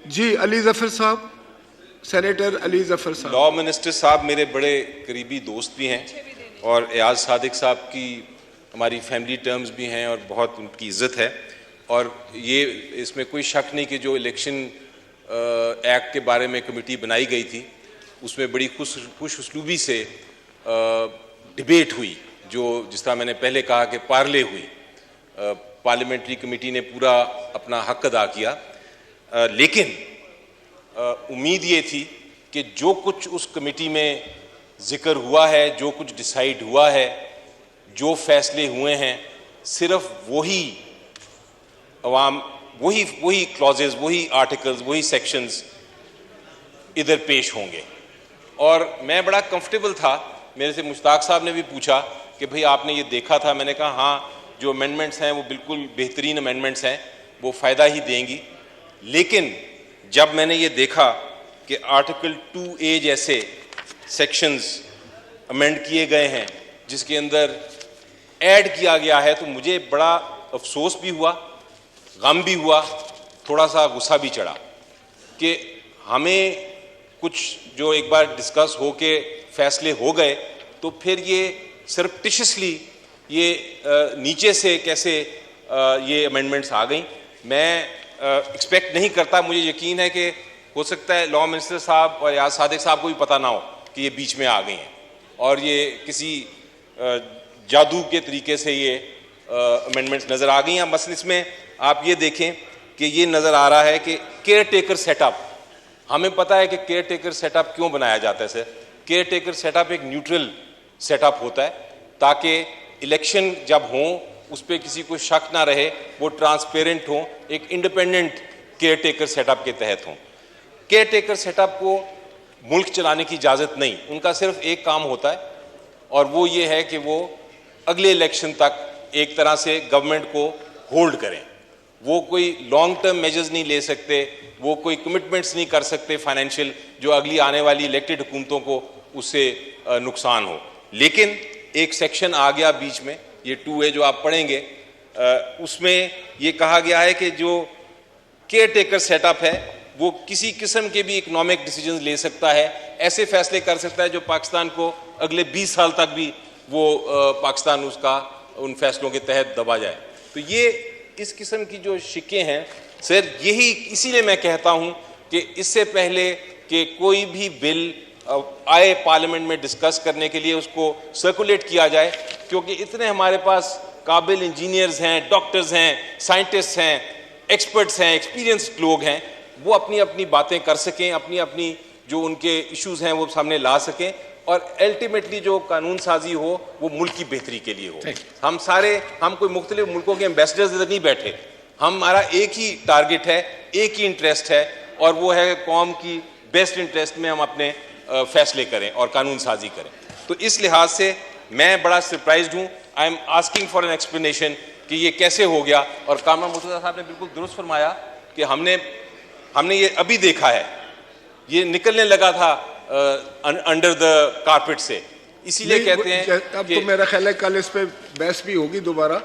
जी अली जफर साहब, सेनेटर अली जफर साहब। Law minister साहब मेरे बड़े करीबी दोस्त भी हैं और एयाज सादिक साहब की हमारी फैमिली टर्म्स भी हैं और बहुत उनकी इज़्ज़त है। और ये इसमें कोई शक नहीं कि जो इलेक्शन एक्ट के बारे में कमेटी बनाई गई थी उसमें बड़ी खुश उसलूबी से डिबेट हुई, जो जिस तरह मैंने पहले कहा कि पार्ले हुई। पार्लियामेंट्री कमेटी ने पूरा अपना हक अदा किया, लेकिन उम्मीद ये थी कि जो कुछ उस कमेटी में जिक्र हुआ है, जो कुछ डिसाइड हुआ है, जो फैसले हुए हैं, सिर्फ वही अवाम, वही क्लॉजेज, वही आर्टिकल्स, वही सेक्शंस इधर पेश होंगे। और मैं बड़ा कंफर्टेबल था। मेरे से मुश्ताक साहब ने भी पूछा कि भाई आपने ये देखा था? मैंने कहा हाँ, जो अमेंडमेंट्स हैं वो बिल्कुल बेहतरीन अमेंडमेंट्स हैं, वो फ़ायदा ही देंगी। लेकिन जब मैंने ये देखा कि आर्टिकल 2A जैसे सेक्शंस अमेंड किए गए हैं जिसके अंदर ऐड किया गया है, तो मुझे बड़ा अफसोस भी हुआ, गम भी हुआ, थोड़ा सा गुस्सा भी चढ़ा कि हमें कुछ जो एक बार डिस्कस हो के फैसले हो गए तो फिर ये सरप्टिशियसली ये नीचे से कैसे ये अमेंडमेंट्स आ गई। मैं एक्सपेक्ट नहीं करता, मुझे यकीन है कि हो सकता है लॉ मिनिस्टर साहब और एयाज सादिक साहब को भी पता ना हो कि ये बीच में आ गई हैं और ये किसी जादू के तरीके से ये अमेंडमेंट्स नज़र आ गई हैं। मसलन इसमें आप ये देखें कि ये नज़र आ रहा है कि केयर टेकर सेटअप, हमें पता है कि केयर टेकर सेटअप क्यों बनाया जाता है सर। केयर टेकर सेटअप एक न्यूट्रल सेटअप होता है ताकि इलेक्शन जब हों उस पर किसी को शक ना रहे, वो ट्रांसपेरेंट हो, एक इंडिपेंडेंट केयर टेकर सेटअप के तहत हों। केयर टेकर सेटअप को मुल्क चलाने की इजाज़त नहीं, उनका सिर्फ एक काम होता है और वो ये है कि वो अगले इलेक्शन तक एक तरह से गवर्नमेंट को होल्ड करें। वो कोई लॉन्ग टर्म मेजर्स नहीं ले सकते, वो कोई कमिटमेंट्स नहीं कर सकते फाइनेंशियल जो अगली आने वाली इलेक्टेड हुकूमतों को उससे नुकसान हो। लेकिन एक सेक्शन आ गया बीच में, ये 2A जो आप पढ़ेंगे, उसमें ये कहा गया है कि जो केयर टेकर सेटअप है वो किसी किस्म के भी इकोनॉमिक डिसीजंस ले सकता है, ऐसे फैसले कर सकता है जो पाकिस्तान को अगले 20 साल तक भी वो पाकिस्तान उसका उन फैसलों के तहत दबा जाए। तो ये इस किस्म की जो शिकें हैं सर, यही इसीलिए मैं कहता हूँ कि इससे पहले कि कोई भी बिल आए पार्लियामेंट में डिस्कस करने के लिए उसको सर्कुलेट किया जाए, क्योंकि इतने हमारे पास काबिल इंजीनियर्स हैं, डॉक्टर्स हैं, साइंटिस्ट हैं, एक्सपर्ट्स हैं, एक्सपीरियंस्ड लोग हैं, वो अपनी अपनी बातें कर सकें, अपनी अपनी जो उनके इश्यूज हैं वो सामने ला सकें और अल्टीमेटली जो कानून साजी हो वो मुल्क की बेहतरी के लिए हो। हम कोई मुख्तलिफ मुल्कों के एम्बेसडर्स इधर नहीं बैठे, हमारा एक ही टारगेट है, एक ही इंटरेस्ट है और वो है कौम की बेस्ट इंटरेस्ट में हम अपने फैसले करें और कानून साजी करें। तो इस लिहाज से मैं बड़ा सरप्राइज्ड हूँ। I am asking for an explanation कि ये कैसे हो गया। और कामरान मुर्तज़ा साहब ने बिल्कुल दुरुस्त फरमाया कि हमने ये अभी देखा है, ये निकलने लगा था अंडर द कारपेट से, इसीलिए कहते हैं अब तो मेरा ख्याल है कल इस पे बहस भी होगी दोबारा।